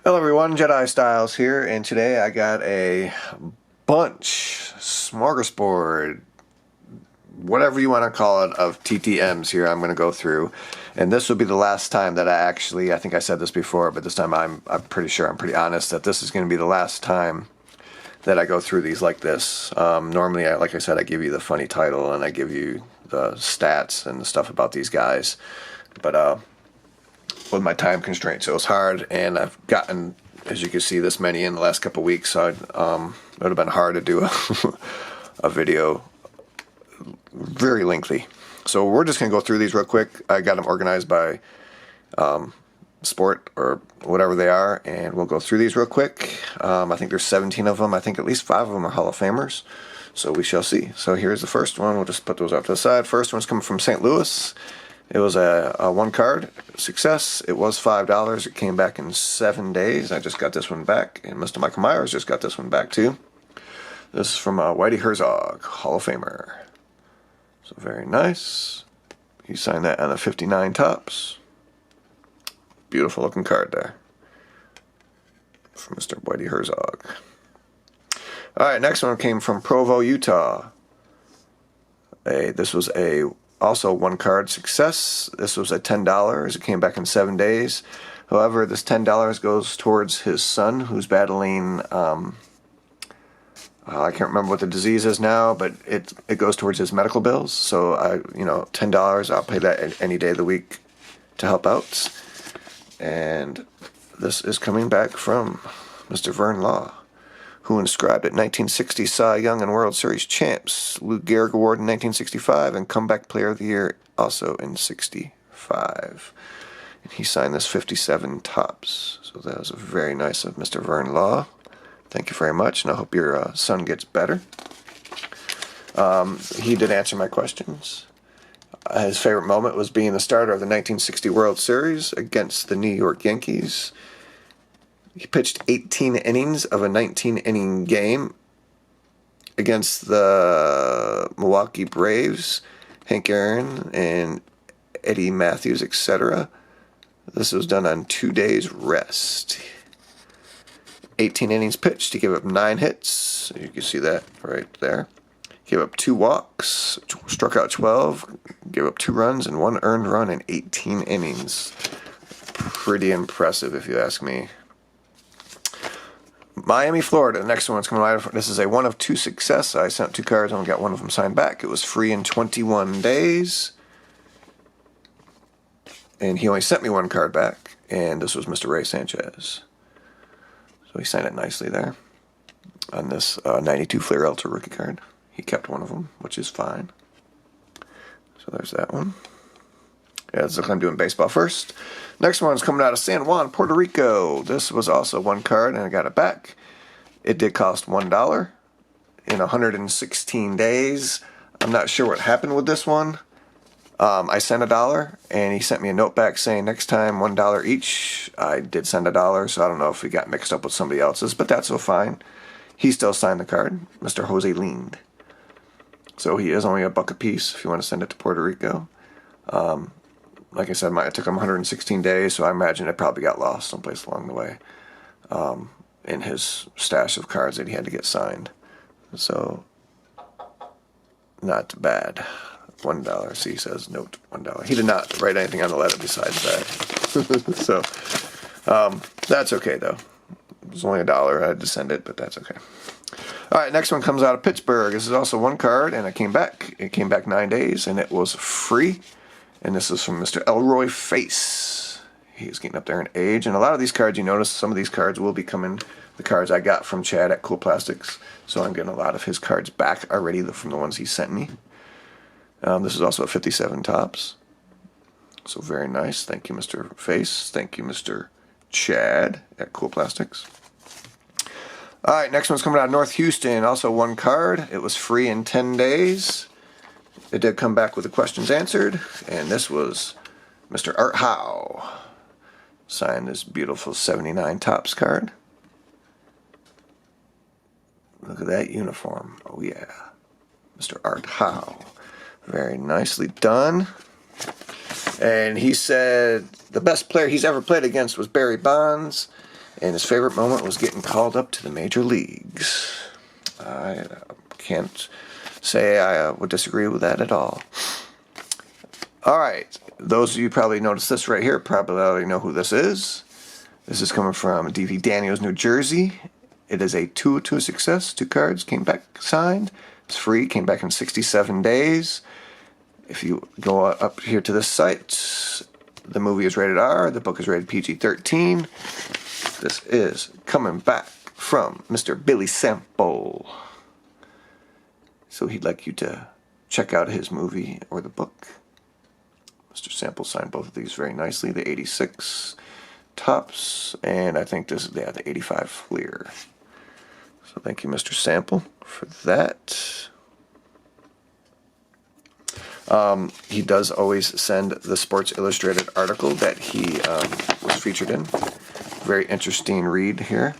Hello everyone, Jedi Styles here, and today I got a smorgasbord, whatever you want to call it, of TTMs here I'm going to go through. And this will be the last time that I think I said this before, but this time I'm pretty sure, I'm pretty honest, that this is going to be the last time that I go through these like this. Normally, like I said, I give you the funny title and I give you the stats and the stuff about these guys. But with my time constraints, it was hard, and I've gotten, as you can see, this many in the last couple of weeks, so it would have been hard to do a video very lengthy. So we're just going to go through these real quick. I got them organized by sport or whatever they are, and we'll go through these real quick. I think there's 17 of them. I think at least 5 of them are Hall of Famers, so we shall see. So here's the first one. We'll just put those off to the side. First one's coming from St. Louis. It was a one card success. It was $5. It came back in 7 days. I just got this one back, and Mr. Michael Myers just got this one back too. This is from Whitey Herzog, Hall of Famer. So very nice. He signed that on the 59 tops. Beautiful looking card there from Mr. Whitey Herzog. All right, next one came from Provo, Utah. This was also one card success. This was at $10. It came back in 7 days. However, this $10 goes towards his son, who's battling, I can't remember what the disease is now, but it goes towards his medical bills. So $10, I'll pay that any day of the week to help out. And this is coming back from Mr. Vern Law, who inscribed it 1960 Cy Young and World Series champs, Lou Gehrig Award in 1965, and Comeback Player of the Year also in 65. And he signed this 57 tops. So that was very nice of Mr. Vern Law. Thank you very much, and I hope your son gets better. He did answer my questions. His favorite moment was being the starter of the 1960 World Series against the New York Yankees. He pitched 18 innings of a 19-inning game against the Milwaukee Braves, Hank Aaron and Eddie Matthews, etc. This was done on 2 days rest. 18 innings pitched. He gave up 9 hits. You can see that right there. Gave up 2 walks, struck out 12, gave up 2 runs and 1 earned run in 18 innings. Pretty impressive, if you ask me. Miami, Florida. The next one's coming out. This is a 1 of 2 success. I sent 2 cards. I only got 1 of them signed back. It was free in 21 days. And he only sent me 1 card back. And this was Mr. Ray Sanchez. So he signed it nicely there. On this 92 Flair Elter rookie card. He kept 1 of them, which is fine. So there's that one. Yeah, this is like I'm doing baseball first. Next one's coming out of San Juan, Puerto Rico. This was also 1 card, and I got it back. It did cost $1 in 116 days. I'm not sure what happened with this one. I sent $1, and he sent me a note back saying next time $1 each. I did send $1, so I don't know if he got mixed up with somebody else's, but that's so fine. He still signed the card, Mr. Jose Lind. So he is only $1 a piece if you want to send it to Puerto Rico. Like I said, it took him 116 days, so I imagine it probably got lost someplace along the way in his stash of cards that he had to get signed. So, not bad. $1. See, he says, note, $1. He did not write anything on the letter besides that. So, that's okay, though. It was only $1. I had to send it, but that's okay. All right, next one comes out of Pittsburgh. This is also 1 card, and it came back. It came back 9 days, and it was free. And this is from Mr. Elroy Face. He's getting up there in age. And a lot of these cards, you notice, some of these cards will be coming, the cards I got from Chad at Cool Plastics. So I'm getting a lot of his cards back already from the ones he sent me. This is also a 57 tops. So very nice. Thank you, Mr. Face. Thank you, Mr. Chad at Cool Plastics. All right, next one's coming out of North Houston. Also 1 card. It was free in 10 days. It did come back with the questions answered, and this was Mr. Art Howe. Signed this beautiful 79 tops card. Look at that uniform. Oh yeah. Mr. Art Howe. Very nicely done. And he said the best player he's ever played against was Barry Bonds. And his favorite moment was getting called up to the major leagues. I can't say I would disagree with that at all. All right, those of you probably noticed this right here probably already know who this is. This is coming from D.V. Daniels, New Jersey. It is a 2-2 success. 2 cards came back signed. It's free. Came back in 67 days. If you go up here to this site, the movie is rated R. The book is rated PG-13. This is coming back from Mr. Billy Sample. So he'd like you to check out his movie or the book. Mr. Sample signed both of these very nicely. The 86 Tops, and I think this is the 85 Fleer. So thank you, Mr. Sample, for that. He does always send the Sports Illustrated article that he was featured in. Very interesting read here.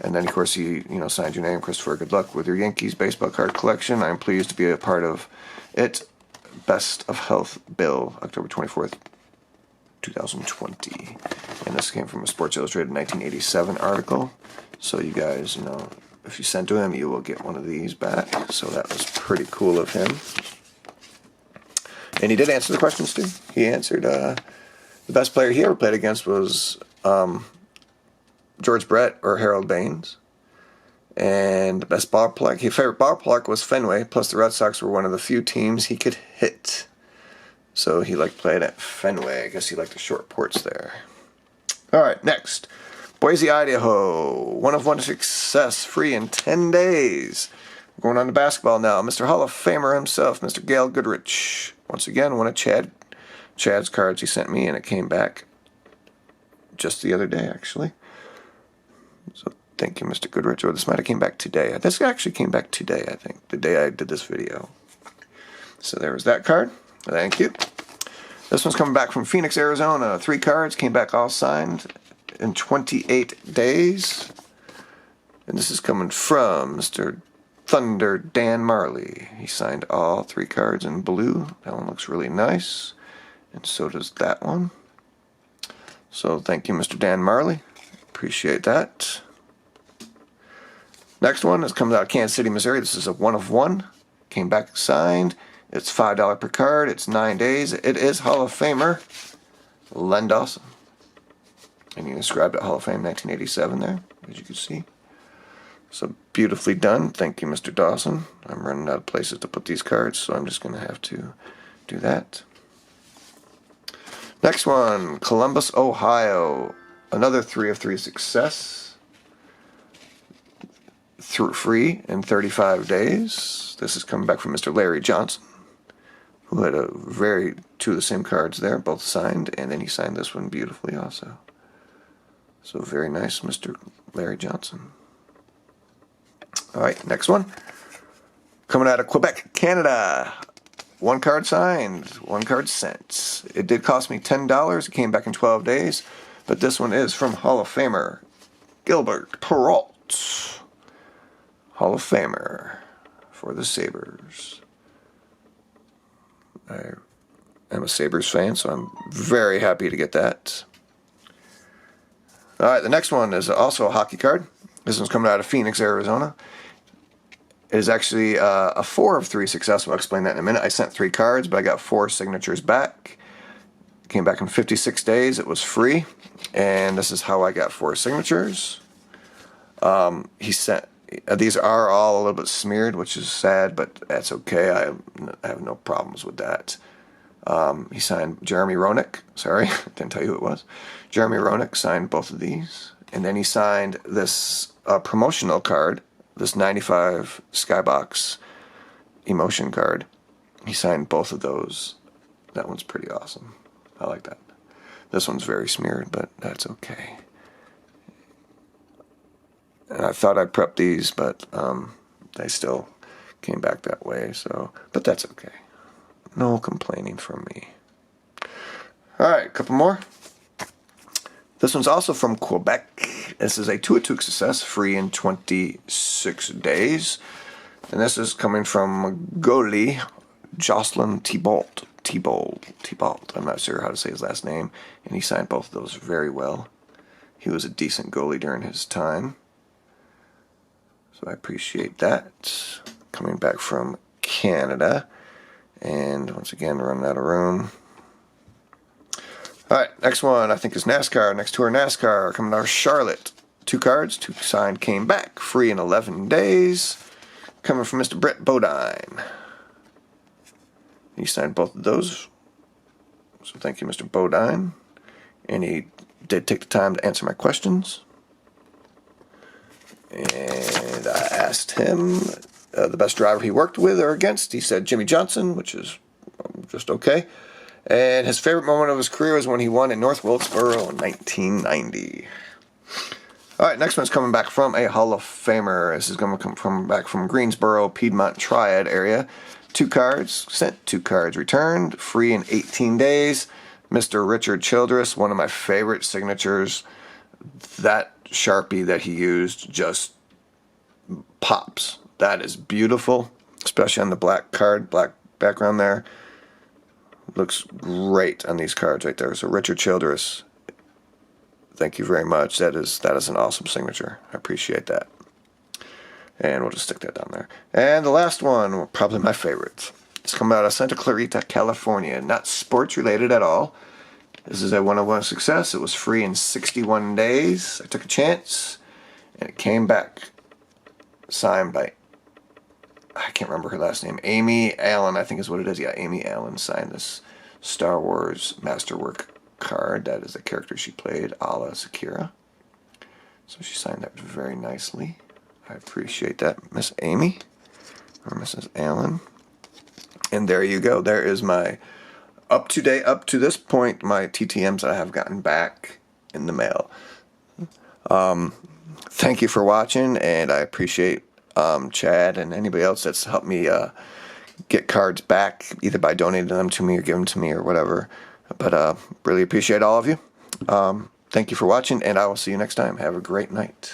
And then, of course, he signed your name, Christopher. Good luck with your Yankees baseball card collection. I'm pleased to be a part of it. Best of Health, Bill, October 24th, 2020. And this came from a Sports Illustrated 1987 article. So you guys, if you send to him, you will get one of these back. So that was pretty cool of him. And he did answer the questions, too. He answered, the best player he ever played against was George Brett or Harold Baines. And the best ballpark, his favorite ballpark was Fenway, plus the Red Sox were one of the few teams he could hit. So he liked playing at Fenway. I guess he liked the short ports there. All right, next. Boise, Idaho. 1-of-1 success, free in 10 days. We're going on to basketball now. Mr. Hall of Famer himself, Mr. Gail Goodrich. Once again, one of Chad's cards he sent me, and it came back just the other day, actually. So thank you, Mr. Goodrich. Or this might have came back today. This actually came back today, I think, the day I did this video. So there was that card. Thank you. This one's coming back from Phoenix, Arizona. 3 cards, came back all signed in 28 days. And this is coming from Mr. Thunder Dan Marley. He signed all 3 cards in blue. That one looks really nice. And so does that one. So thank you, Mr. Dan Marley. Appreciate that. Next one is comes out of Kansas City, Missouri. This is a 1-of-1. Came back signed. It's $5 per card. It's 9 days. It is Hall of Famer Len Dawson. And he described it Hall of Fame 1987 there, as you can see. So beautifully done. Thank you, Mr. Dawson. I'm running out of places to put these cards, so I'm just going to have to do that. Next one, Columbus, Ohio. Another 3-of-3 success. Through free in 35 days. This is coming back from Mr. Larry Johnson, who had 2 of the same cards there, both signed, and then he signed this one beautifully also. So very nice, Mr. Larry Johnson. All right, next one. Coming out of Quebec, Canada. 1 card signed, 1 card sent. It did cost me $10. It came back in 12 days. But this one is from Hall of Famer Gilbert Perreault. Hall of Famer for the Sabres. I am a Sabres fan, so I'm very happy to get that. All right, the next one is also a hockey card. This one's coming out of Phoenix, Arizona. It is actually a 4-of-3 success. I'll explain that in a minute. I sent 3 cards, but I got 4 signatures back. Came back in 56 days. It was free. And this is how I got 4 signatures. He sent... These are all a little bit smeared, which is sad, but that's okay. I have no problems with that. He signed Jeremy Roenick. Sorry, didn't tell you who it was. Jeremy Roenick signed both of these. And then he signed this promotional card, this 95 Skybox emotion card. He signed both of those. That one's pretty awesome. I like that. This one's very smeared, but that's okay. And I thought I'd prep these, but they still came back that way. But that's okay. No complaining from me. All right, a couple more. This one's also from Quebec. This is a 2-of-2 success, free in 26 days. And this is coming from goalie Jocelyn Thibault. I'm not sure how to say his last name. And he signed both of those very well. he was a decent goalie during his time. So I appreciate that. Coming back from Canada. And once again, running out of room. All right, next one I think is NASCAR. Next tour NASCAR coming out of Charlotte. 2 cards, 2 signed, came back. Free in 11 days. Coming from Mr. Brett Bodine. He signed both of those. So thank you, Mr. Bodine. And he did take the time to answer my questions. And I asked him the best driver he worked with or against. He said Jimmy Johnson, which is just okay. And his favorite moment of his career was when he won in North Wilkesboro in 1990. All right, next one's coming back from a Hall of Famer. This is going to come from back from Greensboro, Piedmont Triad area. 2 cards sent, 2 cards returned, free in 18 days. Mr. Richard Childress, one of my favorite signatures. That Sharpie that he used just pops. That is beautiful, especially on the black card, black background there. Looks great on these cards right there. So Richard Childress, thank you very much. That is an awesome signature. I appreciate that. And we'll just stick that down there. And the last one, probably my favorite. It's coming out of Santa Clarita, California. Not sports related at all. This is a one-on-one success. It was free in 61 days. I took a chance, and it came back. Signed by, I can't remember her last name. Amy Allen, I think is what it is. Yeah, Amy Allen signed this Star Wars Masterwork card. That is the character she played, a la Sakura. So she signed that very nicely. I appreciate that, Miss Amy, or Mrs. Allen. And there you go. There is my up to this point, my TTMs that I have gotten back in the mail. Thank you for watching, and I appreciate Chad and anybody else that's helped me get cards back, either by donating them to me or giving them to me or whatever. But really appreciate all of you. Thank you for watching, and I will see you next time. Have a great night.